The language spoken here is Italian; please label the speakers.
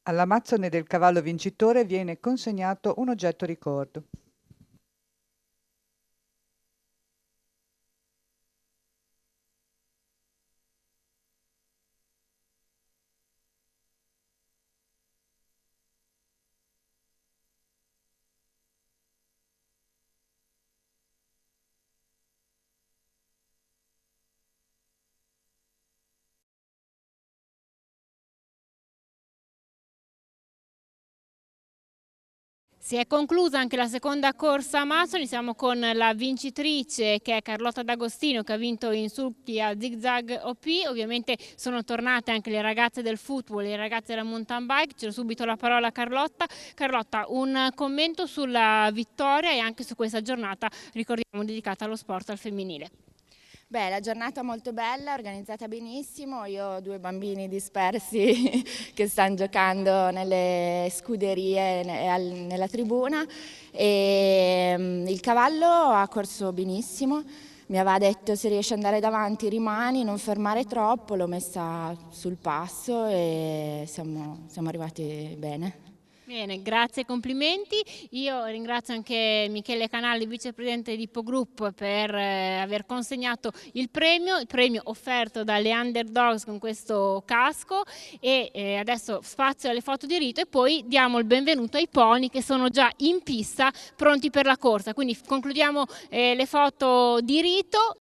Speaker 1: All'amazzone del cavallo vincitore viene consegnato un oggetto ricordo.
Speaker 2: Si è conclusa anche la seconda corsa Amazzoni, siamo con la vincitrice che è Carlotta D'Agostino, che ha vinto in sulchi a zigzag OP. Ovviamente sono tornate anche le ragazze del football e le ragazze della mountain bike. C'è subito la parola a Carlotta. Carlotta, un commento sulla vittoria e anche su questa giornata, ricordiamo, dedicata allo sport al femminile.
Speaker 3: Beh, la giornata molto bella, organizzata benissimo. Io ho due bambini dispersi che stanno giocando nelle scuderie nella tribuna e il cavallo ha corso benissimo. Mi aveva detto: se riesci ad andare davanti rimani, non fermare troppo. L'ho messa sul passo e siamo arrivati bene.
Speaker 2: Bene, grazie e complimenti. Io ringrazio anche Michele Canali, vicepresidente di Ippogroup, per aver consegnato il premio offerto dalle Underdogs con questo casco, e adesso spazio alle foto di rito e poi diamo il benvenuto ai pony che sono già in pista pronti per la corsa. Quindi concludiamo le foto di rito.